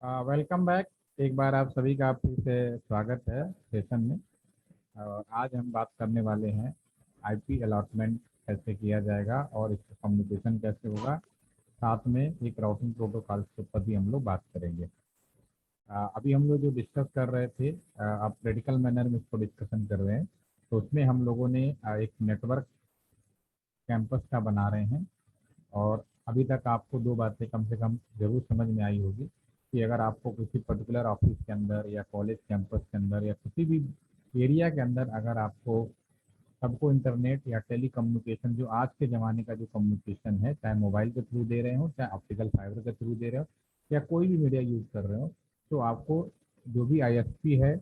Welcome back. एक बार आप सभी का फिर से स्वागत है सेशन में। और आज हम बात करने वाले हैं आईपी अलॉटमेंट कैसे किया जाएगा और इसका कम्युनिकेशन कैसे होगा। साथ में एक राउटिंग प्रोटोकॉल के ऊपर भी हम लोग बात करेंगे। अभी हम लोग जो डिस्कस कर रहे थे, आप प्रैक्टिकल मैनर में इसको डिस्कशन कर रहे हैं। तो उसमें हम लोगों ने एक नेटवर्क कैंपस का बना रहे हैं। और अभी तक आपको दो बातें कम से कम जरूर समझ में आई होगी कि अगर आपको किसी पर्टिकुलर ऑफिस के अंदर या कॉलेज कैंपस के अंदर या किसी भी एरिया के अंदर अगर आपको सबको इंटरनेट या टेली कम्युनिकेशन, जो आज के ज़माने का जो कम्युनिकेशन है, चाहे मोबाइल के थ्रू दे रहे हो, चाहे ऑप्टिकल फाइबर के थ्रू दे रहे हो, या कोई भी मीडिया यूज़ कर रहे हो, तो आपको जो भी आईएसपी है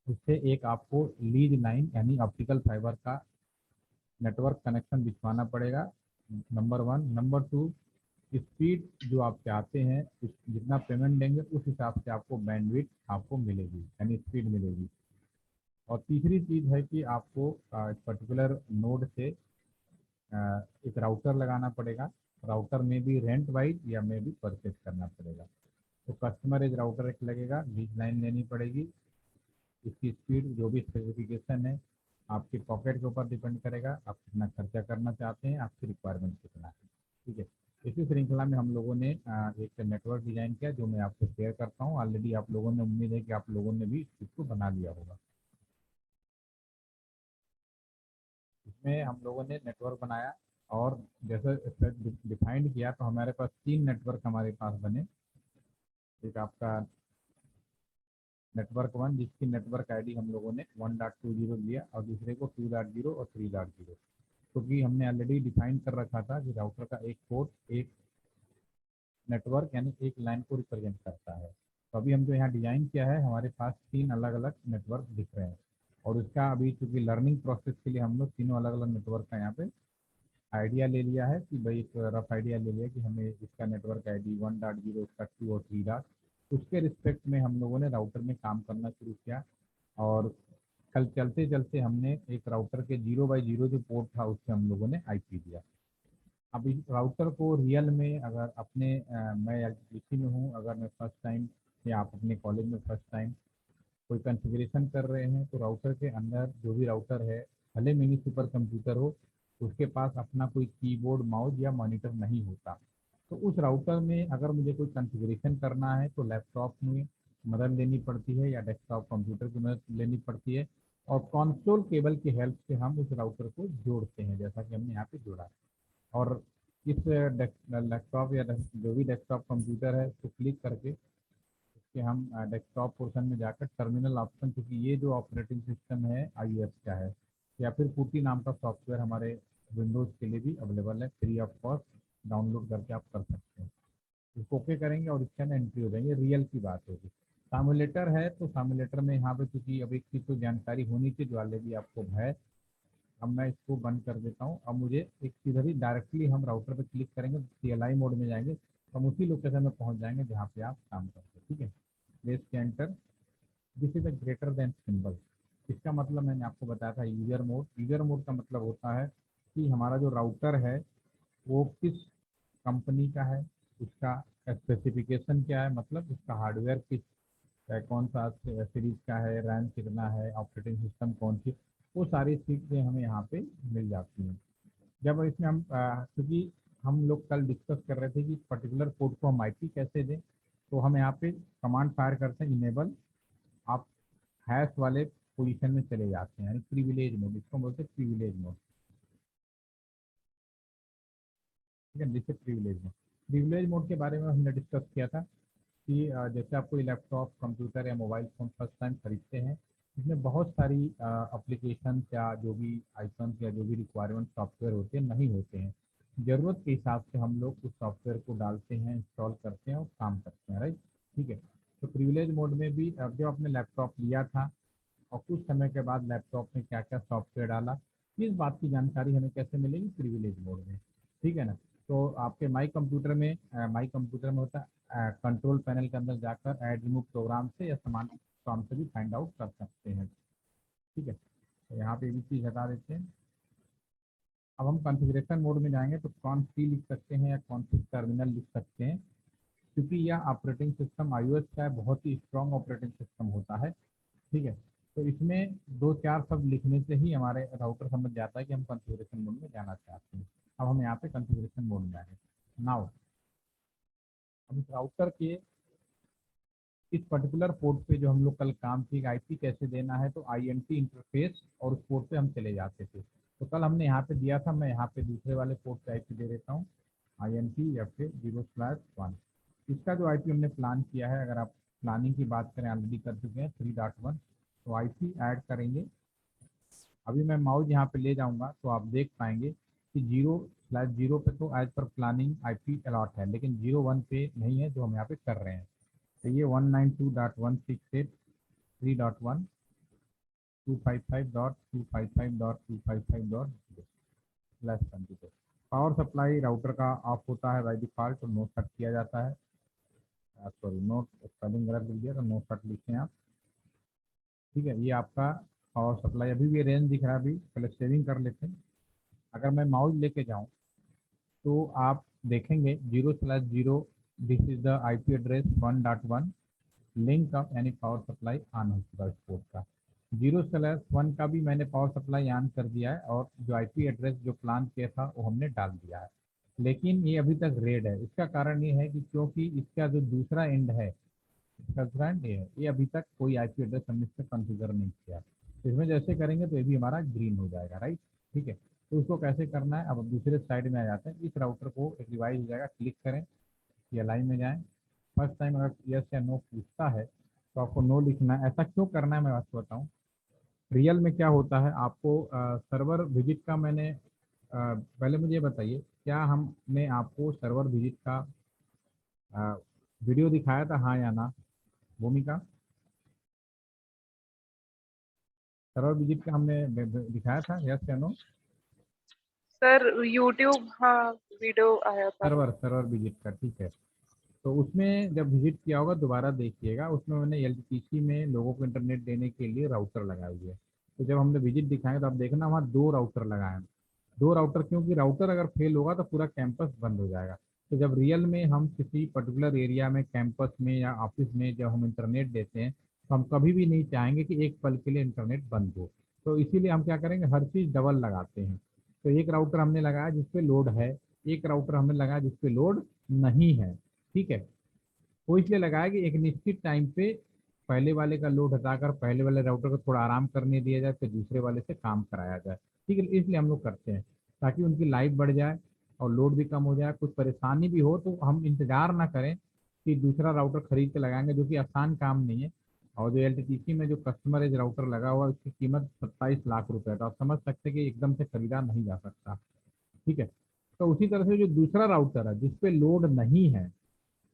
उससे एक आपको लीज लाइन यानी ऑप्टिकल फाइबर का नेटवर्क कनेक्शन बिछवाना पड़ेगा। Number one. Number two, speed जो आप चाहते हैं जितना पेमेंट देंगे उस हिसाब से आपको बैंडविड्थ आपको मिलेगी यानी स्पीड मिलेगी। और तीसरी चीज़ है कि आपको पर्टिकुलर नोड से एक राउटर लगाना पड़ेगा। राउटर में भी रेंट वाइज या में भी परचेज करना पड़ेगा। तो कस्टमर एज राउटर एक लगेगा, लीज लाइन लेनी पड़ेगी। इसकी स्पीड जो भी स्पेसिफिकेशन है आपके पॉकेट के ऊपर डिपेंड करेगा, आप कितना खर्चा करना चाहते हैं, आपकी रिक्वायरमेंट कितना है। ठीक है। इसी श्रृंखला में हम लोगों ने एक नेटवर्क डिजाइन किया जो मैं आपको शेयर करता हूँ। ऑलरेडी आप लोगों ने, उम्मीद है कि आप लोगों ने भी इस चीज़ को बना लिया होगा। इसमें हम लोगों ने नेटवर्क बनाया और जैसे डिफाइंड किया तो हमारे पास तीन नेटवर्क हमारे पास बने। एक आपका नेटवर्क वन, जिसकी नेटवर्क आईडी हम लोगों ने 1.20 लिया, और दूसरे को 2.0 और 3.0, क्योंकि हमने ऑलरेडी डिफाइन कर रखा था कि राउटर का एक पोर्ट एक नेटवर्क यानी एक लाइन को रिप्रेजेंट करता है। तो अभी हम जो यहाँ डिजाइन किया है, हमारे पास तीन अलग अलग नेटवर्क दिख रहे हैं। और उसका अभी चूंकि लर्निंग प्रोसेस के लिए हम लोग तीनों अलग अलग नेटवर्क का यहाँ पे आइडिया ले लिया है कि भाई एक रफ आइडिया ले लिया कि हमें इसका नेटवर्क आईडी 1.0, इसका 2 और 3 उसके रिस्पेक्ट में हम लोगों ने राउटर में काम करना शुरू किया। और कल चलते चलते हमने एक राउटर के 0x0 जो पोर्ट था उससे हम लोगों ने आईपी दिया। अब इस राउटर को रियल में अगर अपने मैं इसी में हूँ, अगर मैं फर्स्ट टाइम या आप अपने कॉलेज में फर्स्ट टाइम कोई कॉन्फ़िगरेशन कर रहे हैं, तो राउटर के अंदर जो भी राउटर है, भले मिनी सुपर कंप्यूटर हो, उसके पास अपना कोई कीबोर्ड माउस या मॉनिटर नहीं होता। तो उस राउटर में अगर मुझे कोई कॉन्फ़िगरेशन करना है तो लैपटॉप में मदद लेनी पड़ती है या डेस्कटॉप कंप्यूटर की मदद लेनी पड़ती है। और कंसोल केबल की हेल्प से हम उस राउटर को जोड़ते हैं, जैसा कि हमने यहाँ पे जोड़ा। और इस लैपटॉप या जो भी डेस्कटॉप कंप्यूटर है उसको क्लिक करके कि हम डेस्कटॉप पोर्शन में जाकर टर्मिनल ऑप्शन, क्योंकि ये जो ऑपरेटिंग सिस्टम है आईओएस का है, या फिर पुटी नाम का सॉफ्टवेयर हमारे विंडोज़ के लिए भी अवेलेबल है, फ्री ऑफ कॉस्ट डाउनलोड करके आप कर सकते हैं। इसको ओके करेंगे और इसके अंदर एंट्री हो जाएंगे, रियल की बात होगी। सामुलेटर है तो सामुलेटर में यहाँ पे चूंकि अब एक चीज़ तो जानकारी होनी चाहिए जो ऑलरेडी आपको है। अब मैं इसको बंद कर देता हूँ। अब मुझे एक सीधा ही डायरेक्टली हम राउटर पे क्लिक करेंगे, सीएलआई मोड में जाएंगे, तो हम उसी लोकेशन में पहुँच जाएंगे जहाँ पे आप काम करते हैं। ठीक है। प्लेस के enter. This is a greater than symbol. इसका मतलब मैंने आपको बताया था यूजर मोड। यूजर मोड का मतलब होता है कि हमारा जो राउटर है वो किस कंपनी का है, उसका स्पेसिफिकेशन क्या है, मतलब उसका हार्डवेयर किस कौन सा सीरीज का है, रैम कितना है, ऑपरेटिंग सिस्टम कौन सी, वो सारी चीज़ें हमें यहाँ पे मिल जाती हैं। जब इसमें हम क्योंकि हम लोग कल डिस्कस कर रहे थे कि पर्टिकुलर कोड को हम आईपी कैसे दें, तो हम यहाँ पे कमांड फायर करते हैं इनेबल। आप हैश वाले पोजीशन में चले जाते हैं, यानी प्रिविलेज मोड, इसको बोलते हैं प्रिविलेज मोड। ठीक है, जैसे प्रिविलेज मोड के बारे में हमने डिस्कस किया था कि जैसे आप कोई लैपटॉप कंप्यूटर या मोबाइल फ़ोन फर्स्ट टाइम खरीदते हैं, इसमें बहुत सारी एप्लीकेशन या जो भी आइकन या जो भी रिक्वायरमेंट सॉफ्टवेयर होते हैं नहीं होते हैं। ज़रूरत के हिसाब से हम लोग उस सॉफ्टवेयर को डालते हैं, इंस्टॉल करते हैं और काम करते हैं, राइट। ठीक है। तो प्रिविलेज मोड में भी अब जब आपने लैपटॉप लिया था और कुछ समय के बाद लैपटॉप में क्या क्या सॉफ्टवेयर डाला, इस बात की जानकारी हमें कैसे मिलेगी, प्रिविलेज मोड में। ठीक है ना। तो आपके माई कंप्यूटर में होता है, कंट्रोल पैनल के अंदर जाकर ऐड रिमूव प्रोग्राम से या समान प्रोग्राम से भी फाइंड आउट कर सकते हैं। ठीक है। तो यहाँ पे भी चीज़ हटा देते हैं। अब हम कॉन्फ़िगरेशन मोड में जाएंगे तो कौन सी लिख सकते हैं या कौन सी टर्मिनल लिख सकते हैं। क्योंकि यह ऑपरेटिंग सिस्टम iOS का है, बहुत ही स्ट्रॉन्ग ऑपरेटिंग सिस्टम होता है। ठीक है, तो इसमें दो चार शब्द लिखने से ही हमारे राउटर समझ जाता है कि हम कॉन्फ़िगरेशन मोड में जाना चाहते हैं। अब हम यहाँ पे कॉन्फ़िगरेशन मोड में आए। नाउ हम इस राउटर के इस पर्टिकुलर पोर्ट पे जो हम लोग कल काम किए आईपी कैसे देना है, तो INT इंटरफेस और उस पोर्ट पे हम चले जाते थे। तो कल हमने यहाँ पे दिया था, मैं यहाँ पे दूसरे वाले पोर्ट पे आईपी दे देता हूँ, INT F0/1। इसका जो आईपी हमने प्लान किया है, अगर आप प्लानिंग की बात करें ऑलरेडी कर चुके हैं 3.1, तो आईपी ऐड करेंगे। अभी मैं माउस यहाँ पे ले जाऊँगा तो आप देख पाएंगे कि 0/0 पे तो as per planning IP allot है, लेकिन 0/1 पे नहीं है जो हम यहाँ पे कर रहे हैं। तो ये 192.168.3.1 255.255.255.0/22। पावर सप्लाई राउटर का ऑफ होता है बाई डिफॉल्ट, तो नो कट किया जाता है। सॉरी, नोट स्पेलिंग गलत लिख दिया, तो नो कट लिखें आप। ठीक है, ये आपका पावर सप्लाई। अभी भी रेंज दिख रहा है, अभी पहले सेविंग कर लेते हैं। अगर मैं माउस लेके जाऊँ तो आप देखेंगे 0/0, this is the IP address 1.1 link up, यानी पावर सप्लाई ऑन हो चुका है पोर्ट का। 0/1 का भी मैंने पावर सप्लाई ऑन कर दिया है, और जो आईपी एड्रेस जो प्लान किया था वो हमने डाल दिया है। लेकिन ये अभी तक रेड है। इसका कारण ये है कि क्योंकि इसका जो दूसरा एंड है, इसका दूसरा एंड ये अभी तक कोई आईपी एड्रेस हमने इस पर कॉन्फ़िगर नहीं किया। तो इसमें जैसे करेंगे तो ये भी हमारा ग्रीन हो जाएगा, राइट। ठीक है, तो उसको कैसे करना है, अब दूसरे साइड में आ जाते हैं। इस राउटर को एक डिवाइस हो जाएगा, क्लिक करें, या लाइन में जाएं। फर्स्ट टाइम अगर यस या नो पूछता है तो आपको नो लिखना है। ऐसा क्यों करना है मैं आपको बताऊं। रियल में क्या होता है, आपको सर्वर विजिट का मैंने पहले मुझे ये बताइए, क्या हमने आपको सर्वर विजिट का वीडियो दिखाया था, हाँ या ना भूमिका? सर्वर विजिट का हमने दिखाया था, यस या नो? सर यूट्यूब, हाँ वीडियो आया था। सर्वर सर्वर विजिट का, ठीक है। तो उसमें जब विजिट किया होगा दोबारा देखिएगा, उसमें मैंने LTPC में लोगों को इंटरनेट देने के लिए राउटर लगाए हुए हैं। तो जब हमने विजिट दिखाएंगे तो आप देखना वहाँ 2 राउटर लगाए हैं। 2 राउटर, क्योंकि राउटर अगर फेल होगा तो पूरा कैंपस बंद हो जाएगा। तो जब रियल में हम किसी पर्टिकुलर एरिया में, कैंपस में या ऑफिस में जब हम इंटरनेट देते हैं, तो हम कभी भी नहीं चाहेंगे कि एक पल के लिए इंटरनेट बंद हो। तो इसीलिए हम क्या करेंगे, हर चीज़ डबल लगाते हैं। तो एक राउटर हमने लगाया जिसपे लोड है, एक राउटर हमने लगाया जिसपे लोड नहीं है। ठीक है, वो इसलिए लगाया कि एक निश्चित टाइम पे पहले वाले का लोड हटाकर पहले वाले राउटर को थोड़ा आराम करने दिया जाए, फिर दूसरे वाले से काम कराया जाए। ठीक है, इसलिए हम लोग करते हैं, ताकि उनकी लाइफ बढ़ जाए और लोड भी कम हो जाए। कुछ परेशानी भी हो तो हम इंतजार ना करें कि दूसरा राउटर खरीद के लगाएंगे, जो कि आसान काम नहीं है। और जो LTPC में जो कस्टमर एज राउटर लगा हुआ है उसकी कीमत 27 लाख रुपए है, तो आप समझ सकते हैं कि एकदम से खरीदा नहीं जा सकता। ठीक है, तो उसी तरह से जो दूसरा राउटर है जिसपे लोड नहीं है,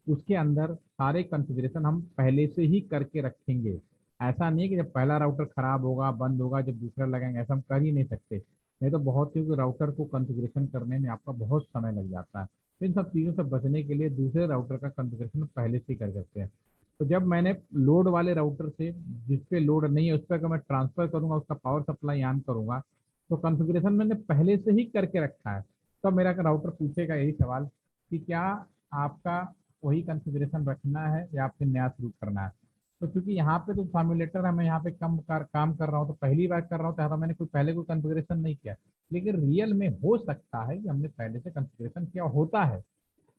उसके अंदर सारे कॉन्फ़िगरेशन हम पहले से ही करके रखेंगे। ऐसा नहीं है कि जब पहला राउटर खराब होगा, बंद होगा, जब दूसरा लगाएंगे, ऐसा हम कर ही नहीं सकते। नहीं तो बहुत सी राउटर को कॉन्फ़िगरेशन करने में आपका बहुत समय लग जाता है। तो इन सब चीज़ों से बचने के लिए दूसरे राउटर का कॉन्फ़िगरेशन पहले से ही कर सकते हैं। तो जब मैंने लोड वाले राउटर से, जिसपे लोड नहीं है उस पर अगर मैं ट्रांसफ़र करूँगा, उसका पावर सप्लाई ऑन करूँगा, तो कॉन्फ़िगरेशन मैंने पहले से ही करके रखा है। तब मेरा राउटर पूछेगा यही सवाल कि क्या आपका वही कॉन्फ़िगरेशन रखना है या फिर नया शुरू करना है। तो क्योंकि यहाँ पे तो फॉर्मुलेटर है, मैं यहाँ पे काम कर रहा हूँ, तो पहली बार कर रहा हूँ, तो मैंने पहले कोई कॉन्फ़िगरेशन नहीं किया। लेकिन रियल में हो सकता है कि हमने पहले से कॉन्फ़िगरेशन किया होता है,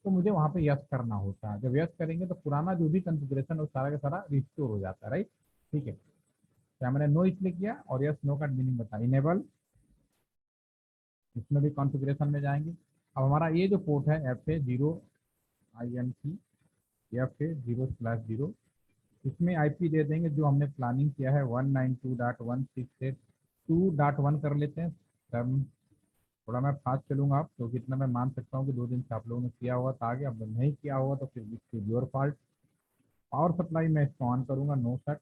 तो मुझे वहाँ पे यस करना होता है। जब यस करेंगे तो पुराना जो भी कॉन्फ़िगरेशन है वो सारा का सारा रिस्टोर हो जाता है, राइट। ठीक है, क्या मैंने नो इसलिए किया, और यस नो का मीनिंग बता, इनेबल, इसमें भी कॉन्फ़िगरेशन में जाएंगे। अब हमारा ये जो पोर्ट है FA0 FA0/0, इसमें आईपी दे देंगे जो हमने प्लानिंग किया है 192.168.2.1 कर लेते हैं। तब थोड़ा मैं फास्ट चलूँगा, आप क्योंकि इतना मैं मान सकता हूँ कि 2 दिन से आप लोगों ने किया होगा तो आगे, अब नहीं किया होगा तो फिर योर फॉल्ट। पावर सप्लाई मैं इसको ऑन करूँगा, नो कट।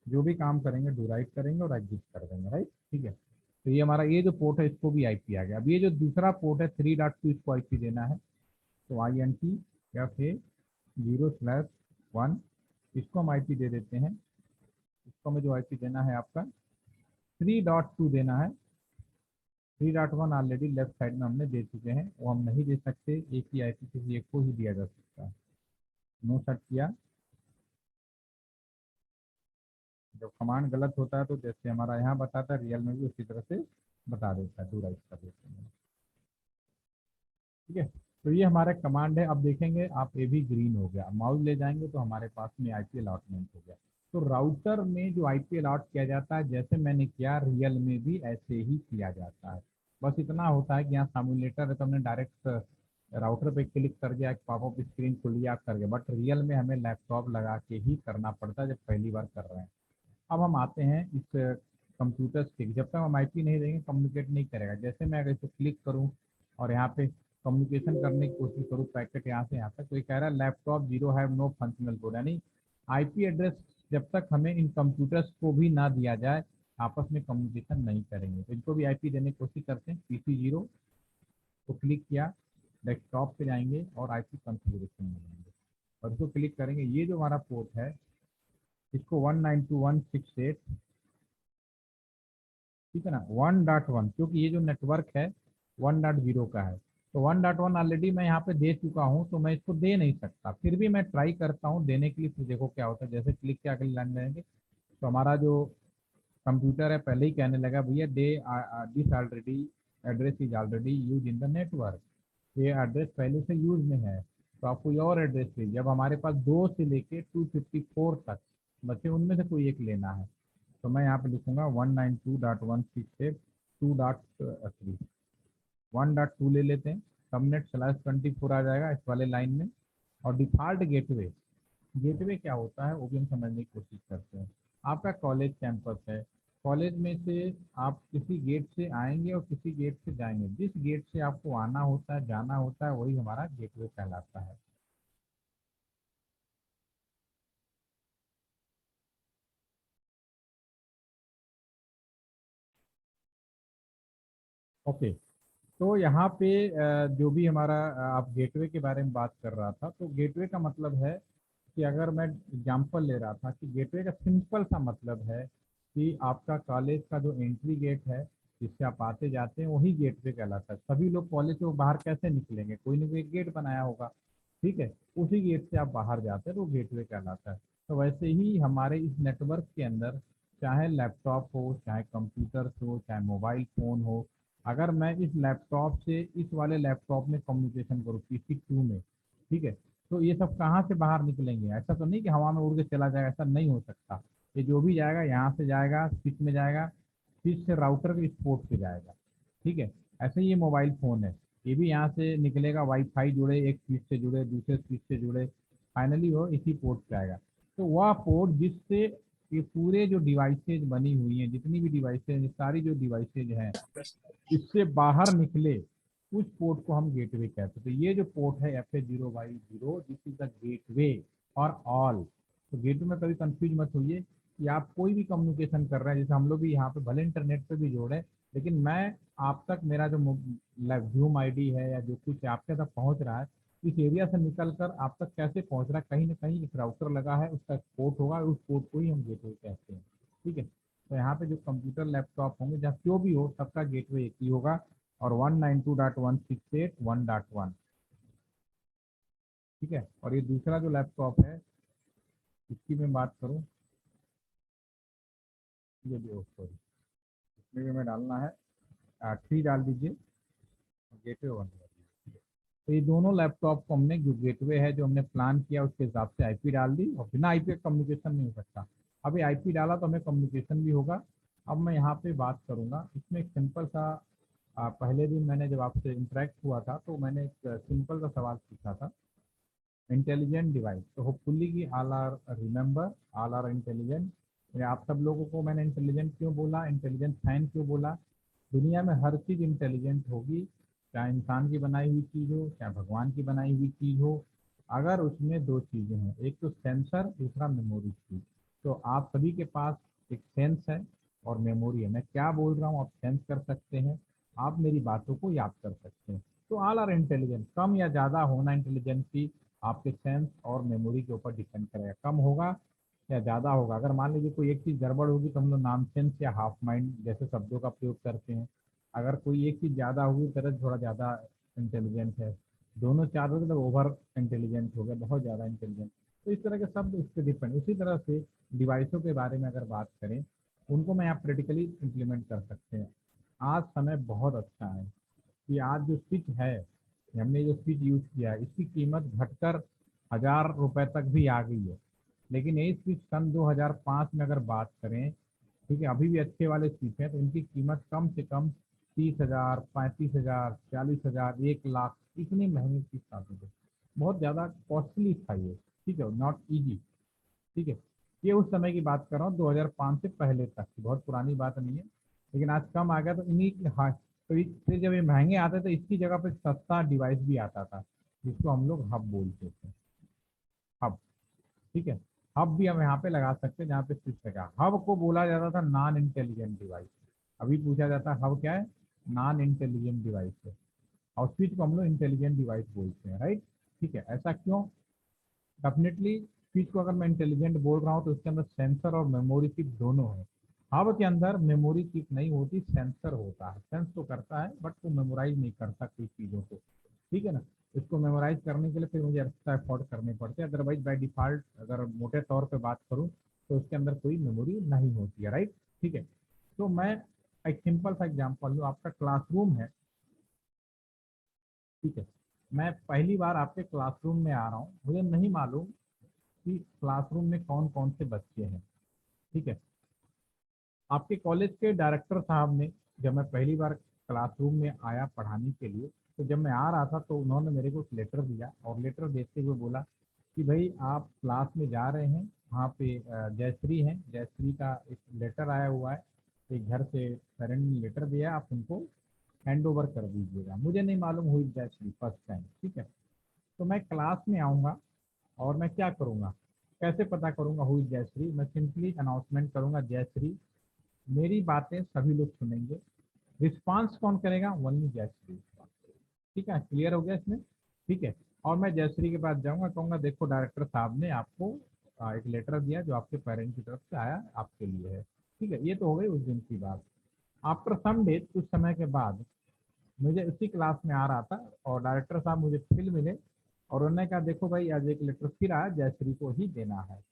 जो भी काम करेंगे डू राइट करेंगे और एग्जिट कर देंगे, राइट। ठीक है, तो ये हमारा ये जो पोर्ट है इसको भी आईपी आ गया। अब ये जो दूसरा पोर्ट है 3.2, इसको आईपी देना है। तो INT FA0/1, इसको हम आईपी दे देते हैं। इसको हमें जो आईपी देना है आपका 3.2 देना है। 3.1 ऑलरेडी लेफ्ट साइड में हमने दे चुके हैं, वो हम नहीं दे सकते। एक ही आईपी किसी एक को ही दिया जा सकता है। नो सेट किया। जब कमांड गलत होता है तो जैसे हमारा यहाँ बताता है रियल में भी उसी तरह से बता देता है, डू राइट कर देते हैं। ठीक है, तो ये हमारा कमांड है। अब देखेंगे आप, ये भी ग्रीन हो गया, माउस ले जाएंगे तो हमारे पास में आईपी अलॉटमेंट हो गया। तो राउटर में जो आईपी अलॉट किया जाता है, जैसे मैंने किया, रियल में भी ऐसे ही किया जाता है। बस इतना होता है कि यहाँ सामुलेटर है तो हमने डायरेक्ट राउटर पे क्लिक कर दिया, एक पॉपअप स्क्रीन खुल गया, आप कर गए। बट रियल में हमें लैपटॉप लगा के ही करना पड़ता है जब पहली बार कर रहे हैं। अब हम आते हैं इस कंप्यूटर से, जब तक हम आईपी नहीं देंगे कम्युनिकेट नहीं करेगा। जैसे मैं अगर इसे क्लिक करूं और यहाँ पे कम्युनिकेशन करने की कोशिश करूं, पैकेट यहाँ से यहाँ तक, तो ये कह रहा है laptop zero have no functional code, यानी आईपी एड्रेस जब तक हमें इन कंप्यूटर्स को भी ना दिया जाए आपस में कम्युनिकेशन नहीं करेंगे। तो इनको भी आईपी देने की कोशिश करते हैं। पीसी जीरो को क्लिक किया, डेस्कटॉप पे जाएंगे और आईपी कॉन्फ़िगरेशन में जाएंगे और इसको क्लिक करेंगे। ये जो हमारा पोर्ट है इसको 192.168, ठीक है ना, 1.1, क्योंकि ये जो नेटवर्क है 1.0 का है, तो 1.1 ऑलरेडी मैं यहाँ पे दे चुका हूँ तो मैं इसको दे नहीं सकता। फिर भी मैं ट्राई करता हूँ देने के लिए। फिर देखो क्या होता है, जैसे क्लिक किया अगली लाइन जाएंगे तो हमारा जो कंप्यूटर है पहले ही कहने लगा भैया they this already address is already use in the network, ये एड्रेस पहले से यूज में है, तो आप कोई और एड्रेस लीजिए। अब हमारे पास 2 से लेके 254 तक बच्चे, उनमें से कोई एक लेना है। तो मैं यहाँ पे लिखूंगा 192.168.2.3, 1.2 ले लेते हैं। सबनेट /24 आ जाएगा इस वाले लाइन में। और डिफ़ॉल्ट गेटवे, गेटवे क्या होता है वो भी हम समझने की कोशिश करते हैं। आपका कॉलेज कैंपस है, कॉलेज में से आप किसी गेट से आएंगे और किसी गेट से जाएंगे, जिस गेट से आपको आना होता है जाना होता है वही हमारा गेटवे कहलाता है। ओके, तो यहाँ पे जो भी हमारा आप गेटवे के बारे में बात कर रहा था, तो गेटवे का मतलब है कि अगर मैं एग्जांपल ले रहा था कि गेटवे का सिंपल सा मतलब है कि आपका कॉलेज का जो एंट्री गेट है जिससे आप आते जाते हैं वही गेटवे कहलाता है। सभी लोग कॉलेज से वो बाहर कैसे निकलेंगे, कोई ना कोई गेट बनाया होगा, ठीक है, उसी गेट से आप बाहर जाते हैं तो गेटवे कहलाता है। तो वैसे ही हमारे इस नेटवर्क के अंदर चाहे लैपटॉप हो, चाहे कंप्यूटर हो, चाहे मोबाइल फ़ोन हो, अगर मैं इस लैपटॉप से इस वाले लैपटॉप में कम्युनिकेशन करूँ PC2 में, ठीक है, तो ये सब कहाँ से बाहर निकलेंगे? ऐसा तो नहीं कि हवा में उड़ के चला जाएगा, ऐसा नहीं हो सकता। ये जो भी जाएगा यहाँ से जाएगा स्विच में जाएगा, स्विच से राउटर के इस पोर्ट पे जाएगा, ठीक है। ऐसे ही ये मोबाइल फ़ोन है, ये भी यहाँ से निकलेगा, वाईफाई जुड़े, एक स्विच से जुड़े, दूसरे स्विच से जुड़े, फाइनली वो इसी पोर्ट पे आएगा। तो वह पोर्ट जिससे ये पूरे जो डिवाइसेज बनी हुई हैं, जितनी भी डिवाइसेज, सारी जो डिवाइसेज हैं, इससे बाहर निकले उस पोर्ट को हम गेटवे कहते हैं। तो ये जो पोर्ट है FA0Y0, this is the gateway for all. तो गेटवे में कभी कंफ्यूज मत होइए कि आप कोई भी कम्युनिकेशन कर रहे हैं, जैसे हम लोग भी यहाँ पे भले इंटरनेट पे भी जोड़े, लेकिन मैं आप तक मेरा जो जूम आईडी है या जो कुछ आपके तक पहुँच रहा है, इस एरिया से निकल कर आप तक कैसे पहुँच रहा है, कहीं ना कहीं एक राउटर लगा है, उसका पोर्ट होगा, उस पोर्ट को ही हम गेटवे कहते हैं, ठीक है। तो यहाँ पे जो कंप्यूटर लैपटॉप होंगे जहाँ जो भी हो सबका गेटवे एक ही होगा, और 192.168.1.1, ठीक है। और ये दूसरा जो लैपटॉप है इसकी मैं बात करूँ, ये भी सॉरी, इसमें भी मैं डालना है 3 डाल दीजिए, गेटवे 1 डाल दीजिए, ठीक है। तो ये दोनों लैपटॉप को हमने जो गेटवे है जो हमने प्लान किया उसके हिसाब से आईपी डाल दी, और बिना आईपी का कम्युनिकेशन नहीं हो सकता। अभी आईपी डाला तो हमें कम्युनिकेशन भी होगा। अब मैं यहाँ पे बात करूँगा, इसमें एक सिंपल सा पहले दिन मैंने जब आपसे इंटरेक्ट हुआ था तो मैंने एक सिंपल सा सवाल पूछा था, इंटेलिजेंट डिवाइस, तो होपफुली कि all are remember, all are intelligent. आप सब लोगों को मैंने इंटेलिजेंट क्यों बोला, इंटेलिजेंट फैन क्यों बोला? दुनिया में हर चीज़ इंटेलिजेंट होगी, चाहे इंसान की बनाई हुई चीज़ हो, चाहे भगवान की बनाई हुई चीज़ हो, अगर उसमें दो चीज़ें हैं, एक तो सेंसर, दूसरा मेमोरी चीज। तो आप सभी के पास एक सेंस है और मेमोरी है। मैं क्या बोल रहा हूँ आप सेंस कर सकते हैं, आप मेरी बातों को याद कर सकते हैं। तो ऑल आर इंटेलिजेंट, कम या ज़्यादा होना इंटेलिजेंसी आपके सेंस और मेमोरी के ऊपर डिपेंड करेगा, कम होगा या ज़्यादा होगा। अगर मान लीजिए कोई एक चीज़ गड़बड़ होगी तो हम लोग नॉन सेंस या हाफ माइंड जैसे शब्दों का प्रयोग करते हैं। अगर कोई एक चीज़ ज़्यादा होगी तरह थोड़ा ज़्यादा इंटेलिजेंट है, दोनों चार हो मतलब ओवर इंटेलिजेंट हो गया, बहुत ज़्यादा इंटेलिजेंट। तो इस तरह के शब्द उस पर डिपेंड। उसी तरह से डिवाइसों के बारे में अगर बात करें, उनको मैं आप प्रैक्टिकली इम्प्लीमेंट कर सकते हैं। आज समय बहुत अच्छा है कि आज जो स्विच है, हमने जो स्विच यूज़ किया है, इसकी कीमत घटकर 1000 रुपये तक भी आ गई है। लेकिन यही स्विच सन 2005 में अगर बात करें, ठीक है, अभी भी अच्छे वाले स्विच हैं, तो इनकी कीमत कम से कम 30,000, 35,000, 40,000, 1 लाख, इतनी महंगी स्विच आती है। बहुत ज़्यादा कॉस्टली था ये, ठीक है, नॉट ईजी। ठीक है, ये उस समय की बात कर रहा हूँ, 2005 से पहले तक की, बहुत पुरानी बात नहीं है। लेकिन आज कम आ गया, तो इन्हीं हाँ, तो फिर जब ये महंगे आते तो इसकी जगह पे सस्ता डिवाइस भी आता था, जिसको हम लोग हब बोलते थे। हब, ठीक है, हब भी हम यहाँ पे लगा सकते हैं जहाँ पे स्विच लगा। हब को बोला जाता था नॉन इंटेलिजेंट डिवाइस। अभी पूछा जाता है हब क्या है, नॉन इंटेलिजेंट डिवाइस है। और स्विच को हम लोग इंटेलिजेंट डिवाइस बोलते हैं, राइट। ठीक है, ऐसा क्यों? डेफिनेटली स्विच को अगर मैं इंटेलिजेंट बोल रहा हूँ तो उसके अंदर सेंसर और मेमोरी चिप दोनों है। हब के अंदर मेमोरी चिप नहीं होती, सेंसर होता है। सेंस तो करता है बट वो मेमोराइज नहीं करता कोई चीज़ों को, ठीक है ना। इसको मेमोराइज करने के लिए फिर मुझे एक्स्ट्रा एफर्ट करने पड़ते हैं। अदरवाइज बाय डिफॉल्ट अगर मोटे तौर पे बात करूँ तो उसके अंदर कोई मेमोरी नहीं होती है, राइट। ठीक है, तो मैं एक सिंपल सा एग्जांपल लूँ। आपका क्लासरूम है, ठीक है, मैं पहली बार आपके क्लासरूम में आ रहा हूँ, मुझे नहीं मालूम कि क्लासरूम में कौन कौन से बच्चे हैं, ठीक है। आपके कॉलेज के डायरेक्टर साहब ने, जब मैं पहली बार क्लासरूम में आया पढ़ाने के लिए, तो जब मैं आ रहा था तो उन्होंने मेरे को एक लेटर दिया, और लेटर देते हुए बोला कि भाई आप क्लास में जा रहे हैं, वहाँ पे जयश्री हैं, जयश्री का एक लेटर आया हुआ है, एक घर से पेरेंट ने लेटर दिया, आप उनको हैंड ओवर कर दीजिएगा। मुझे नहीं मालूम हुई जयश्री फर्स्ट टाइम, ठीक है। तो मैं क्लास में आऊँगा और मैं क्या करूँगा, कैसे पता करूँगा हुई जयश्री? मैं सिंपली अनाउंसमेंट करूँगा, जयश्री। मेरी बातें सभी लोग सुनेंगे, रिस्पांस कौन करेगा? ओनली जयश्री। ठीक है, क्लियर हो गया इसमें? ठीक है, और मैं जयश्री के पास जाऊंगा, कहूँगा देखो डायरेक्टर साहब ने आपको एक लेटर दिया जो आपके पेरेंट्स की तरफ से आया, आपके लिए है। ठीक है, ये तो हो गई उस दिन की बात। आफ्टर सम डे, कुछ समय के बाद, मुझे उसी क्लास में आ रहा था और डायरेक्टर साहब मुझे फिर मिले, और उन्होंने कहा देखो भाई आज एक लेटर फिर आया, जयश्री को ही देना है।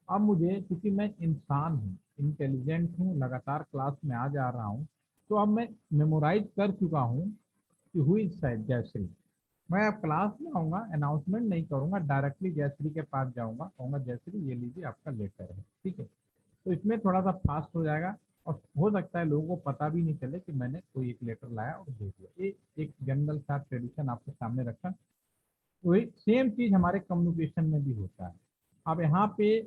अब मुझे, क्योंकि मैं इंसान हूँ, इंटेलिजेंट हूँ, लगातार क्लास में आ जा रहा हूँ, तो अब मैं मेमोराइज कर चुका हूँ कि हुई शायद जयश्री। मैं अब क्लास में आऊँगा, अनाउंसमेंट नहीं करूँगा, डायरेक्टली जयश्री के पास जाऊँगा, कहूँगा जयश्री ये लीजिए आपका लेटर है, ठीक है। तो इसमें थोड़ा सा फास्ट हो जाएगा, और हो सकता है लोगों को पता भी नहीं चले कि मैंने कोई एक लेटर लाया और दे दिया। ये एक जनरल सा ट्रेडिशन आपके सामने रखा। वही सेम चीज़ हमारे कम्युनिकेशन में भी होता है। अब यहाँ पे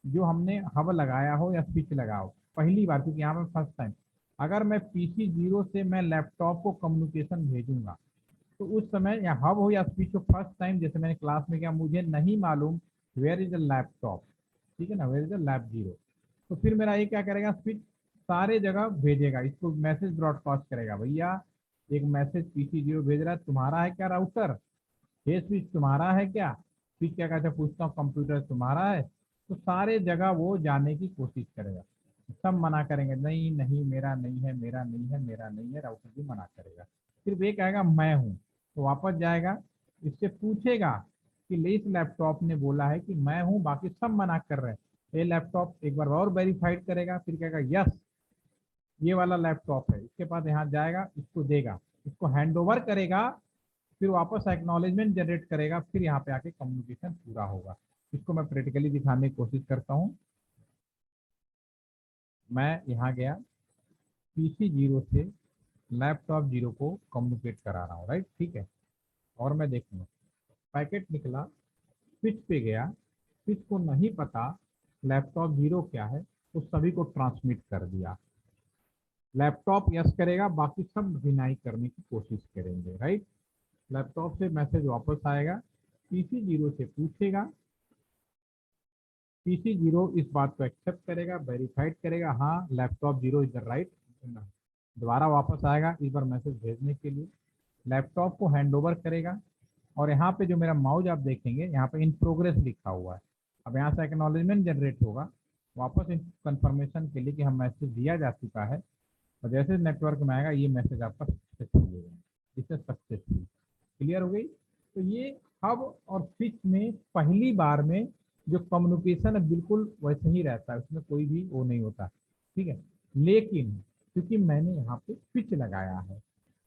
जो हमने हब लगाया हो या स्विच लगाया हो पहली बार, क्योंकि यहाँ पे फर्स्ट टाइम, अगर मैं PC 0 से मैं लैपटॉप को कम्युनिकेशन भेजूंगा, तो उस समय या हब हो या स्विच हो, फर्स्ट टाइम जैसे मैंने क्लास में किया, मुझे नहीं मालूम वेयर इज द लैपटॉप, ठीक है ना, वेयर इज द लैप 0। तो फिर मेरा ये क्या करेगा, स्विच सारे जगह भेजेगा, इसको मैसेज ब्रॉडकास्ट करेगा, भैया एक मैसेज PC 0 भेज रहा है, तुम्हारा है क्या राउटर? ये स्विच तुम्हारा है क्या? स्विच क्या कहते हैं, पूछता हूँ, कंप्यूटर तुम्हारा है? तो सारे जगह वो जाने की कोशिश करेगा। सब मना करेंगे, नहीं नहीं मेरा नहीं है, मेरा नहीं है, मेरा नहीं है, राउटर भी मना करेगा। फिर वे कहेगा मैं हूँ, तो वापस जाएगा, इससे पूछेगा कि ले इस लैपटॉप ने बोला है कि मैं हूँ, बाकी सब मना कर रहे हैं, ये लैपटॉप एक बार और वेरीफाइड करेगा, फिर कहेगा यस ये वाला लैपटॉप है, इसके पास यहाँ जाएगा, इसको देगा, इसको हैंड ओवर करेगा, फिर वापस एक्नॉलेजमेंट जनरेट करेगा, फिर यहाँ पे आके कम्युनिकेशन पूरा होगा। इसको मैं प्रैक्टिकली दिखाने की कोशिश करता हूँ। मैं यहाँ गया, PC 0 से लैपटॉप 0 को कम्युनिकेट करा रहा हूँ, राइट, ठीक है। और मैं देखूँगा पैकेट निकला, स्विच पे गया, स्विच को नहीं पता लैपटॉप 0 क्या है, तो सभी को ट्रांसमिट कर दिया। लैपटॉप यस करेगा, बाकी सब डिनाई करने की कोशिश करेंगे, राइट। लैपटॉप से मैसेज वापस आएगा, PC 0 से पूछेगा, PC 0 इस बात को एक्सेप्ट करेगा, वेरीफाइड करेगा, हाँ लैपटॉप 0 इज द राइट। दोबारा वापस आएगा इस बार मैसेज भेजने के लिए, लैपटॉप को हैंड ओवर करेगा, और यहाँ पे जो मेरा माउस आप देखेंगे, यहाँ पे इन प्रोग्रेस लिखा हुआ है। अब यहाँ से एक्नॉलेजमेंट जनरेट होगा वापस इन कंफर्मेशन के लिए कि हम मैसेज दिया जा चुका है, और जैसे नेटवर्क में आएगा ये मैसेज आपका सक्सेसफुल हो जाएगा, इससे सक्सेसफुल। क्लियर हो गई? तो ये हब और स्विच में पहली बार में जो कम्युनिकेशन है बिल्कुल वैसे ही रहता है, उसमें कोई भी वो नहीं होता, ठीक है। लेकिन क्योंकि मैंने यहाँ पे स्विच लगाया है,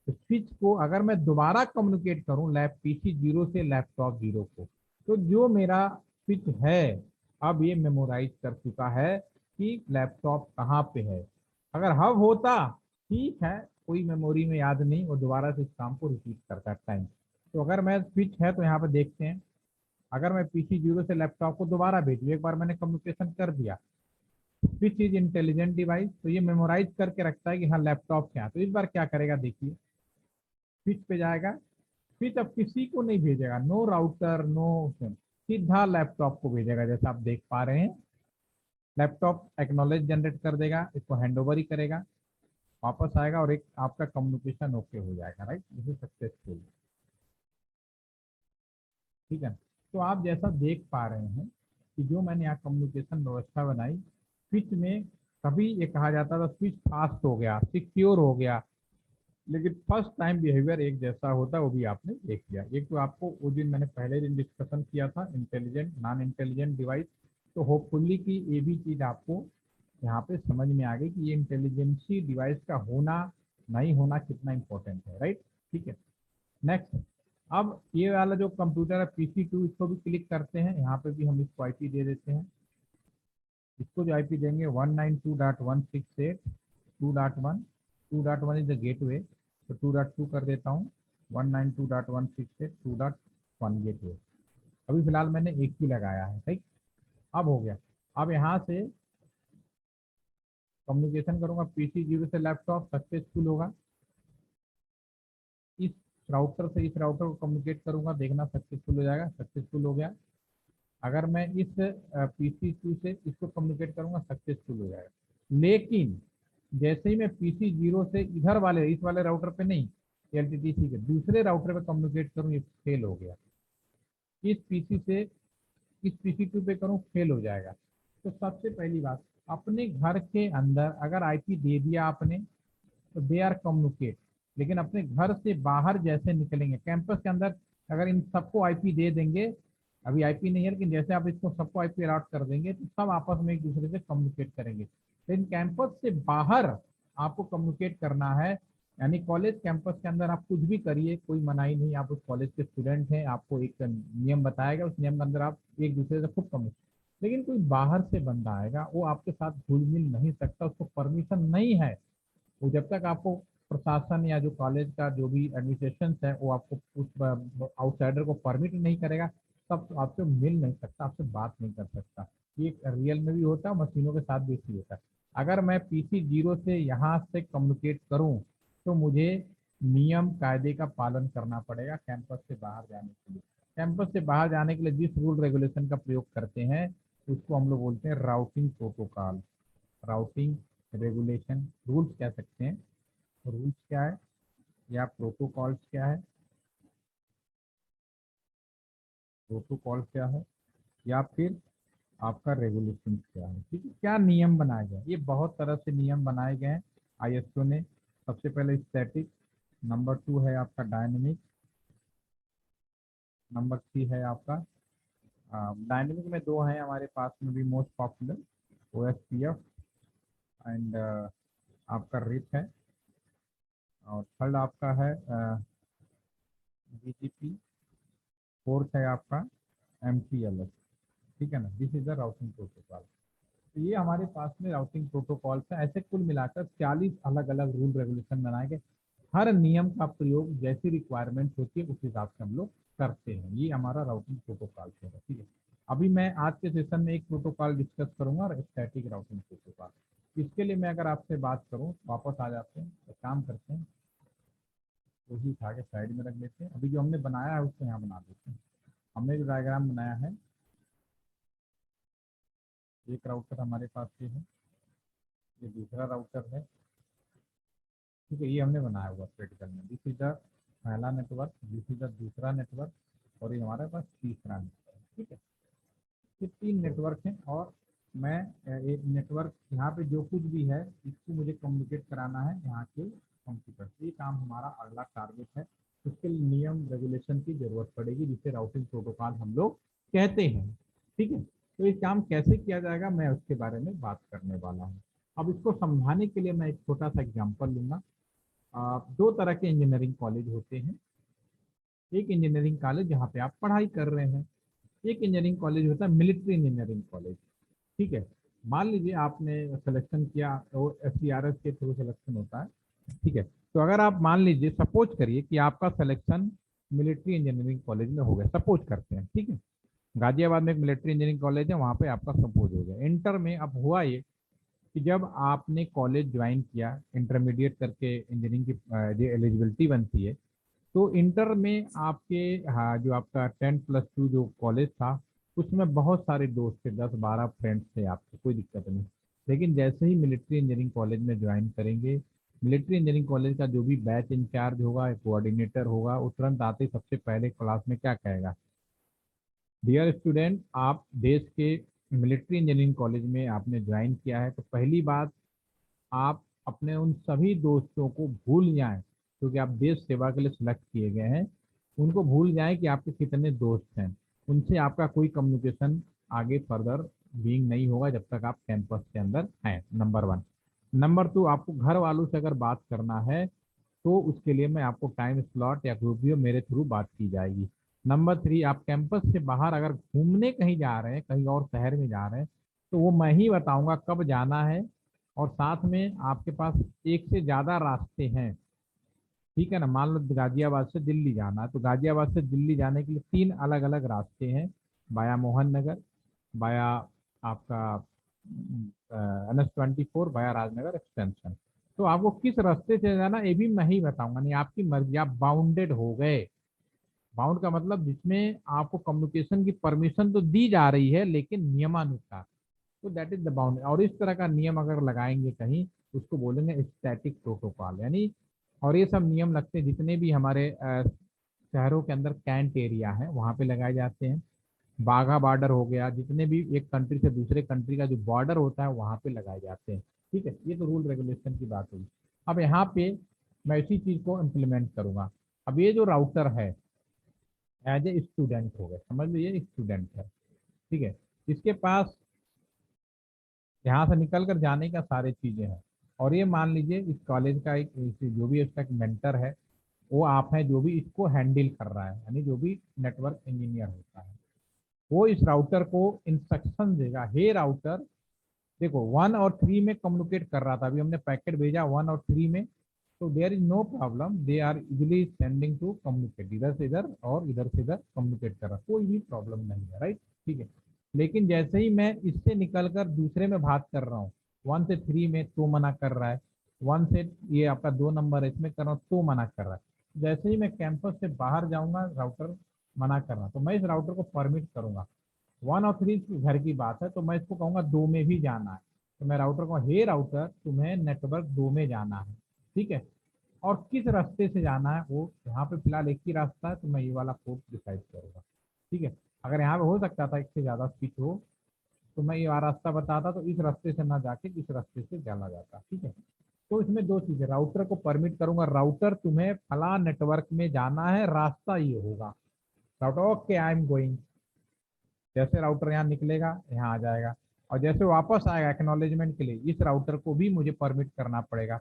तो स्विच को अगर मैं दोबारा कम्युनिकेट करूँ लैप पीसी 0 से लैपटॉप 0 को, तो जो मेरा स्विच है अब ये मेमोराइज कर चुका है कि लैपटॉप कहाँ पे है। अगर हब होता ठीक है, कोई मेमोरी में याद नहीं, वो दोबारा से इस काम को रिपीट करता है टाइम। तो अगर मैं स्विच है तो यहाँ पे देखते हैं, अगर मैं पीसी 0 से लैपटॉप को दोबारा भेजूँ, एक बार मैंने कम्युनिकेशन कर दिया, स्विच इज इंटेलिजेंट डिवाइस, तो ये मेमोराइज करके रखता है कि हाँ लैपटॉप क्या है। तो इस बार क्या करेगा देखिए, स्विच पे जाएगा, स्विच अब किसी को नहीं भेजेगा, नो राउटर नो, सीधा लैपटॉप को भेजेगा। जैसा आप देख पा रहे हैं, लैपटॉप एक्नॉलेज जनरेट कर देगा, इसको हैंड ओवर ही करेगा, वापस आएगा और एक आपका कम्युनिकेशन ओके हो जाएगा, राइट, दिस इज सक्सेसफुल। ठीक है, तो आप जैसा देख पा रहे हैं कि जो मैंने यहाँ कम्युनिकेशन व्यवस्था बनाई, स्विच में कभी ये कहा जाता था स्विच फास्ट हो गया, सिक्योर हो गया, लेकिन फर्स्ट टाइम बिहेवियर एक जैसा होता है, वो भी आपने देख लिया। एक तो आपको उस दिन मैंने पहले दिन डिस्कशन किया था इंटेलिजेंट नॉन इंटेलिजेंट डिवाइस, तो होपफुली कि ये भी चीज़ आपको यहाँ पे समझ में आ गई कि ये इंटेलिजेंसी डिवाइस का होना नहीं होना कितना इंपॉर्टेंट है, राइट। ठीक है, नेक्स्ट, अब ये वाला जो कंप्यूटर है PC2, इसको भी क्लिक करते हैं, यहाँ पे भी हम इसको IP दे देते हैं। इसको जो IP देंगे 192.168.2.1, 2.1 इज द गेटवे, तो 2.2 कर देता हूँ, 192.168.2.1 गेटवे। अभी फिलहाल मैंने एक ही लगाया है, ठीक। अब हो गया, अब यहाँ से कम्युनिकेशन करूंगा PC 0 से लैपटॉप, सक्सेसफुल होगा। इस राउटर से इस राउटर को कम्युनिकेट करूंगा, देखना सक्सेसफुल हो जाएगा, सक्सेसफुल हो गया। अगर मैं इस PC2 से इसको कम्युनिकेट करूंगा, सक्सेसफुल हो जाएगा। लेकिन जैसे ही मैं PC 0 से इधर वाले इस वाले राउटर पे नहीं, LTTC के दूसरे राउटर पे कम्युनिकेट करूँ, ये फेल हो गया। इस PC से इस PC2 पे करूँ, फेल हो जाएगा। तो सबसे पहली बात, अपने घर के अंदर अगर IP दे दिया आपने, तो दे आर कम्युनिकेट, लेकिन अपने घर से बाहर जैसे निकलेंगे कैंपस के अंदर, अगर इन सबको IP दे देंगे, अभी IP नहीं है लेकिन जैसे आप इसको सबको IP अलॉट कर देंगे, तो सब आपस में एक दूसरे से कम्युनिकेट करेंगे। लेकिन कैंपस से बाहर आपको कम्युनिकेट करना है, यानी कॉलेज कैंपस के अंदर आप कुछ भी करिए, कोई मनाही नहीं, आप उस कॉलेज के स्टूडेंट हैं, आपको एक नियम बताएगा, उस नियम के अंदर आप एक दूसरे से खूब कम्युनिकेट। लेकिन कोई बाहर से बंदा आएगा, वो आपके साथ घुल मिल नहीं सकता, उसको परमिशन नहीं है, वो जब तक आपको प्रशासन या जो कॉलेज का जो भी एडमिनिस्ट्रेशन है वो आपको उस आउटसाइडर को परमिट नहीं करेगा, तब तो आपसे मिल नहीं सकता, आपसे बात नहीं कर सकता। ये रियल में भी होता है, मशीनों के साथ भी इसी होता है। अगर मैं PC 0 से यहाँ से कम्युनिकेट करूँ, तो मुझे नियम कायदे का पालन करना पड़ेगा कैंपस से बाहर जाने के लिए। कैंपस से बाहर जाने के लिए जिस रूल रेगुलेशन का प्रयोग करते हैं, उसको हम लोग बोलते हैं routing protocol, routing regulation, rules कह सकते हैं। रूल्स क्या है या प्रोटोकॉल्स क्या है, प्रोटोकॉल क्या है या फिर आपका रेगुलेशन क्या है, ठीक है, क्या नियम बनाए गए। ये बहुत तरह से नियम बनाए गए हैं ISO ने। सबसे पहले स्टैटिक, नंबर 2 है आपका डायनेमिक, नंबर 3 है आपका डायनेमिक में दो हैं हमारे पास में भी मोस्ट पॉपुलर, OSPF एंड आपका रिप है, और थर्ड आपका है BGP, फोर्थ है आपका MPLS, ठीक है ना, this is the routing protocol. तो ये हमारे पास में राउटिंग प्रोटोकॉल है। ऐसे कुल मिलाकर 40 अलग अलग रूल रेगुलेशन बनाए गए, हर नियम का प्रयोग जैसी रिक्वायरमेंट होती है उस हिसाब से हम लोग करते हैं। ये हमारा राउटिंग प्रोटोकॉल है, ठीक है। अभी मैं आज के सेशन में एक प्रोटोकॉल डिस्कस करूंगा, स्टैटिक राउटिंग प्रोटोकॉल। इसके लिए मैं अगर आपसे बात करूं, वापस आ जाते हैं, तो काम करते हैं, वही उठा के साइड में रख लेते हैं। अभी जो हमने बनाया है उसको यहाँ बना देते हैं। हमने जो डायग्राम बनाया है, एक राउटर हमारे पास ये है, ये दूसरा राउटर है, ठीक है, ये हमने बनाया हुआ प्रैक्टिकल में। दिस इज द पहला नेटवर्क, दिस इज द दूसरा नेटवर्क, और ये हमारे पास तीसरा नेटवर्क, ठीक है। ये 3 नेटवर्क हैं, और मैं एक नेटवर्क यहाँ पे जो कुछ भी है इसको मुझे कम्युनिकेट कराना है यहाँ के कंप्यूटर से। ये काम हमारा अगला टारगेट है। उसके लिए नियम रेगुलेशन की जरूरत पड़ेगी, जिसे राउटिंग प्रोटोकॉल हम लोग कहते हैं। ठीक है, तो ये काम कैसे किया जाएगा मैं उसके बारे में बात करने वाला हूँ। अब इसको समझाने के लिए मैं एक छोटा सा एग्जाम्पल लूंगा। दो तरह के इंजीनियरिंग कॉलेज होते हैं। एक इंजीनियरिंग कॉलेज जहाँ पे आप पढ़ाई कर रहे हैं, एक इंजीनियरिंग कॉलेज होता है मिलिट्री इंजीनियरिंग कॉलेज। ठीक है, मान लीजिए आपने सिलेक्शन किया, तो SCRS के थ्रू सिलेक्शन होता है। ठीक है, तो अगर आप मान लीजिए, सपोज करिए कि आपका सिलेक्शन मिलिट्री इंजीनियरिंग कॉलेज में हो गया, सपोज करते हैं। ठीक है, गाजियाबाद में एक मिलिट्री इंजीनियरिंग कॉलेज है, वहाँ पे आपका सपोज हो गया। इंटर में अब हुआ ये कि जब आपने कॉलेज ज्वाइन किया, इंटरमीडिएट करके इंजीनियरिंग की जो एलिजिबिलिटी बनती है, तो इंटर में आपके, हाँ, जो आपका 10+2 जो कॉलेज था, उसमें बहुत सारे दोस्त थे, 10-12 फ्रेंड्स थे आपके, कोई दिक्कत नहीं। लेकिन जैसे ही मिलिट्री इंजीनियरिंग कॉलेज में ज्वाइन करेंगे, मिलिट्री इंजीनियरिंग कॉलेज का जो भी बैच इंचार्ज होगा, कोऑर्डिनेटर होगा, वो तुरंत आते ही सबसे पहले क्लास में क्या कहेगा, डियर स्टूडेंट, आप देश के मिलिट्री इंजीनियरिंग कॉलेज में आपने ज्वाइन किया है, तो पहली बात, आप अपने उन सभी दोस्तों को भूल जाएं, क्योंकि आप देश सेवा के लिए सिलेक्ट किए गए हैं। उनको भूल जाएं कि आपके कितने दोस्त हैं। उनसे आपका कोई कम्युनिकेशन आगे फर्दर बीइंग नहीं होगा जब तक आप कैंपस के अंदर हैं, नंबर 1। नंबर 2, आपको घर वालों से अगर बात करना है, तो उसके लिए मैं आपको टाइम स्लॉट या ग्रुप व्यू मेरे थ्रू बात की जाएगी। नंबर 3, आप कैंपस से बाहर अगर घूमने कहीं जा रहे हैं, कहीं और शहर में जा रहे हैं, तो वो मैं ही बताऊंगा कब जाना है। और साथ में आपके पास एक से ज़्यादा रास्ते हैं। ठीक है ना, मान लो गाजियाबाद से दिल्ली जाना है, तो गाजियाबाद से दिल्ली जाने के लिए 3 अलग अलग रास्ते हैं, बाया मोहन नगर, बाया आपका NH24, बाया राजनगर एक्सटेंशन। तो आपको किस रास्ते से जाना ये भी मैं ही बताऊंगा, नहीं आपकी मर्जी, आप बाउंडेड हो गए। बाउंड का मतलब जिसमें आपको कम्युनिकेशन की परमिशन तो दी जा रही है, लेकिन नियमानुसार। तो दैट इज द बाउंड्री। और इस तरह का नियम अगर लगाएंगे कहीं, उसको बोलेंगे स्टैटिक प्रोटोकॉल, यानी। और ये सब नियम लगते हैं जितने भी हमारे शहरों के अंदर कैंट एरिया है, वहाँ पे लगाए जाते हैं। बाघा बॉर्डर हो गया, जितने भी एक कंट्री से दूसरे कंट्री का जो बॉर्डर होता है, वहाँ पे लगाए जाते हैं। ठीक है, ये तो रूल रेगुलेशन की बात हुई। अब यहाँ पे मैं इसी चीज को इम्प्लीमेंट करूंगा। अब ये जो राउटर है, एज ए स्टूडेंट हो गए, समझ लीजिए स्टूडेंट है। ठीक है, इसके पास यहाँ से निकल कर जाने का सारे चीजें हैं। और ये मान लीजिए इस कॉलेज का एक जो भी इसका एक मेंटर है, वो आप हैं, जो भी इसको हैंडल कर रहा है, यानी जो भी नेटवर्क इंजीनियर होता है, वो इस राउटर को इंस्ट्रक्शन देगा, हे राउटर, देखो 1 और 3 में कम्युनिकेट कर रहा था, अभी हमने पैकेट भेजा 1 और 3 में, तो there is no problem, they are easily sending to communicate, इधर से इधर और इधर से इधर कम्युनिकेट कर रहा, कोई भी प्रॉब्लम नहीं है, राइट। ठीक है, लेकिन जैसे ही मैं इससे निकलकर दूसरे में बात कर रहा हूँ, 1 से 3 में, तो मना कर रहा है। 1 से, ये आपका 2 नंबर है, इसमें कर रहा हूँ तो मना कर रहा है। जैसे ही मैं कैंपस से बाहर जाऊंगा, राउटर मना कर रहा, तो मैं इस राउटर को परमिट करूंगा। 1 और 3 घर की बात है, तो मैं इसको कहूंगा 2 में भी जाना है, तो मैं राउटर को, हे राउटर, तुम्हें नेटवर्क 2 में जाना है। ठीक है, और किस रास्ते से जाना है, वो यहाँ पे फिलहाल एक ही रास्ता है, तो मैं ये वाला कोड डिसाइड करूंगा। ठीक है, अगर यहाँ पे हो सकता था एक से ज्यादा स्विच हो, तो मैं ये वाला रास्ता बताता, तो इस रास्ते से ना जाके इस रास्ते से चला जाता। ठीक है, तो इसमें दो चीजें, राउटर को परमिट करूंगा, राउटर तुम्हें फला नेटवर्क में जाना है, रास्ता ये होगा। Router, okay I am going. जैसे राउटर यहाँ निकलेगा, यहाँ आ जाएगा, और जैसे वापस आएगा एक्नॉलेजमेंट के लिए, इस राउटर को भी मुझे परमिट करना पड़ेगा।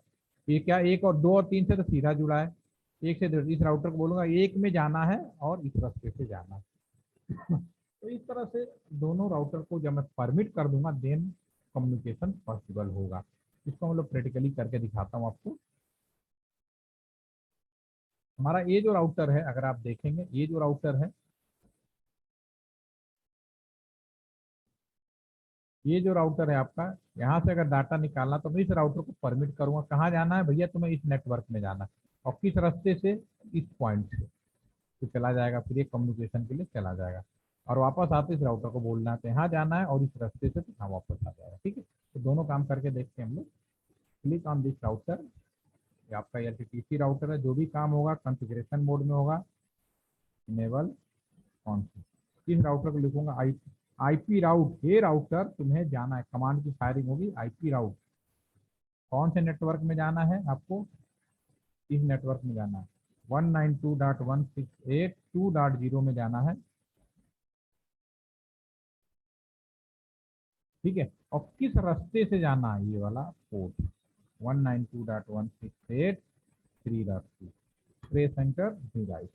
ये क्या, 1 और 2 और 3 से तो सीधा जुड़ा है, 1 से 2, इस राउटर को बोलूंगा 1 में जाना है और इस रास्ते से जाना है। तो इस तरह से दोनों राउटर को जब मैं परमिट कर दूंगा, देन कम्युनिकेशन पॉसिबल होगा। इसको हम लोग प्रैक्टिकली करके दिखाता हूँ आपको। हमारा ये जो राउटर है, अगर आप देखेंगे, ये जो राउटर है, ये जो राउटर है आपका, यहाँ से अगर डाटा निकालना, तो मैं इस राउटर को परमिट करूंगा, कहाँ जाना है भैया, तुम्हें इस नेटवर्क में जाना है, और किस रास्ते से, इस पॉइंट से, तो चला जाएगा, फिर ये कम्युनिकेशन के लिए चला जाएगा। और वापस आते इस राउटर को बोलना है, तो यहाँ जाना है, और इस रास्ते से तो यहाँ वापस आ जाएगा। ठीक है, तो दोनों काम करके देखते हैं हम लोग। क्लिक ऑन दिस राउटर, ये आपका LTTC राउटर है, जो भी काम होगा कॉन्फ़िगरेशन मोड में होगा, इनेबल कौन सी, इस राउटर को लिखूंगा आईपी राउट, हे राउटर तुम्हें जाना है, कमांड की फायरिंग होगी, आईपी राउट, कौन से नेटवर्क में जाना है आपको, इस नेटवर्क में जाना है। 192.168.2.0 में जाना है, ठीक है। और किस रास्ते से जाना है, ये वाला पोर्ट 192.168.3.2, प्रेस एंटर डिवाइस,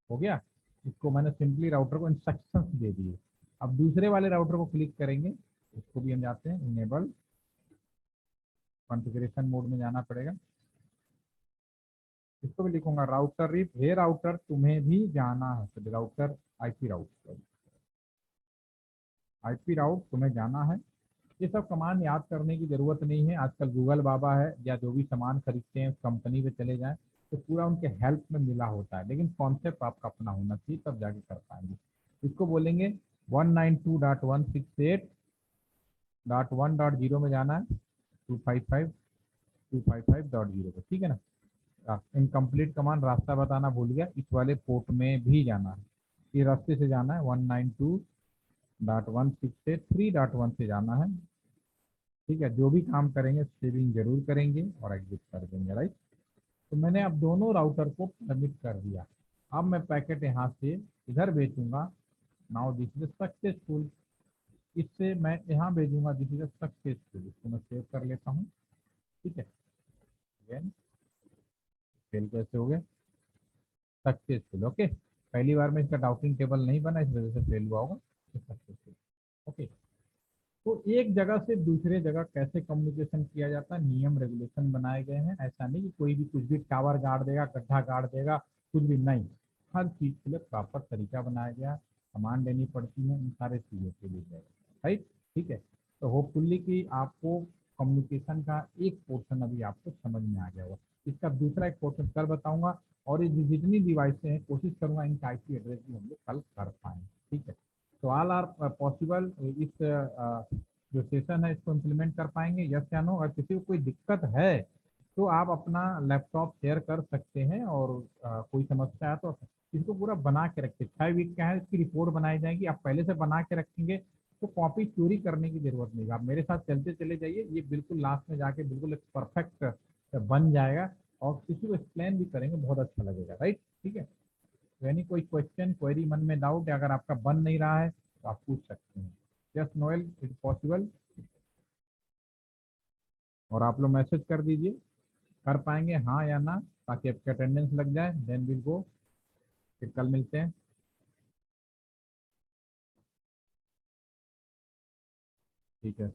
हो गया। इसको मैंने सिंपली राउटर को इंस्ट्रक्शंस दे दिए। अब दूसरे वाले राउटर को क्लिक करेंगे, इसको भी हम जाते हैं इनेबल कॉन्फ़िगरेशन मोड में जाना पड़ेगा। इसको भी लिखूंगा राउटर रिप, हे राउटर तुम्हें भी जाना है, तो राउटर आईपी राउट तुम्हें जाना है। ये सब कमांड याद करने की जरूरत नहीं है, आजकल गूगल बाबा है या जो भी सामान खरीदते हैं उस कंपनी पे चले जाएं तो पूरा उनके हेल्प में मिला होता है, लेकिन कॉन्सेप्ट आपका अपना होना चाहिए तब जाके कर पाएंगे। इसको बोलेंगे 192.168.1.0 में जाना है, 255.255.0 पे, ठीक है ना। इनकम्प्लीट कमांड रास्ता बताना भूल गया, इस वाले पोर्ट में भी जाना है, ये रास्ते से जाना है, 192.168.3.1 से जाना है, ठीक है। जो भी काम करेंगे सेविंग जरूर करेंगे और एग्जिट कर देंगे, राइट। तो मैंने अब दोनों राउटर को परमिट कर दिया। अब मैं पैकेट यहाँ से इधर भेजूंगा, नाउ दिस इज सक्सेसफुल, इससे मैं यहाँ भेजूंगा, दिस इज सक्सेसफुल, इसको मैं सेव कर लेता हूँ, ठीक है। फेल कैसे हो गया, सक्सेसफुल, ओके। पहली बार में इसका डाउटिंग टेबल नहीं बना, इस वजह से फेल हुआ होगा, सक्सेसफुल, ओके। तो एक जगह से दूसरे जगह कैसे कम्युनिकेशन किया जाता है, नियम रेगुलेशन बनाए गए हैं। ऐसा नहीं कि कोई भी कुछ भी टावर गाड़ देगा, गड्ढा गाड़ देगा, कुछ भी नहीं, हर चीज के लिए प्रॉपर तरीका बनाया गया, कमांड देनी पड़ती है इन सारे चीजों के लिए, राइट, ठीक है। तो होपफुली कि आपको कम्युनिकेशन का एक पोर्शन अभी आपको समझ में आ गया होगा। इसका दूसरा एक पोर्शन कल बताऊंगा, और ये जितनी डिवाइसें हैं कोशिश करूंगा इनका आईपी एड्रेस भी हम लोग कल कर पाएँ, ठीक है। तो ऑल आर पॉसिबल, इस जो सेशन है इसको इम्प्लीमेंट कर पाएंगे, यस या नो। अगर किसी को कोई दिक्कत है तो आप अपना लैपटॉप शेयर कर सकते हैं, और कोई समस्या है तो इसको पूरा बना के रखिए। 6 वीक का है, इसकी रिपोर्ट बनाई जाएगी, आप पहले से बना के रखेंगे तो कॉपी चोरी करने की जरूरत नहीं है। आप मेरे साथ चलते चले जाइए, ये बिल्कुल लास्ट में जाके बिल्कुल एक परफेक्ट बन जाएगा, और किसी को एक्सप्लेन भी करेंगे बहुत अच्छा लगेगा, राइट, ठीक है। यानी कोई क्वेश्चन, क्वेरी, मन में डाउट है, अगर आपका बन नहीं रहा है तो आप पूछ सकते हैं, यस नोएल इट पॉसिबल, और आप लोग मैसेज कर दीजिए कर पाएंगे हाँ या ना, ताकि आपकी अटेंडेंस लग जाए, देन विल गो। फिर कल मिलते हैं, ठीक है,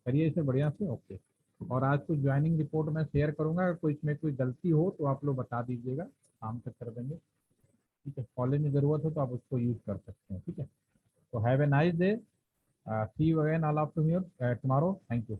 करिए इसे बढ़िया से, ओके। और आज कुछ ज्वाइनिंग रिपोर्ट मैं शेयर करूंगा, अगर कोई इसमें कोई गलती हो तो आप लोग बता दीजिएगा, काम तक कर देंगे, ठीक है। कॉलेज में ज़रूरत हो तो आप उसको यूज़ कर सकते हैं, ठीक है। तो have a nice day, see you again all of you tomorrow, thank you.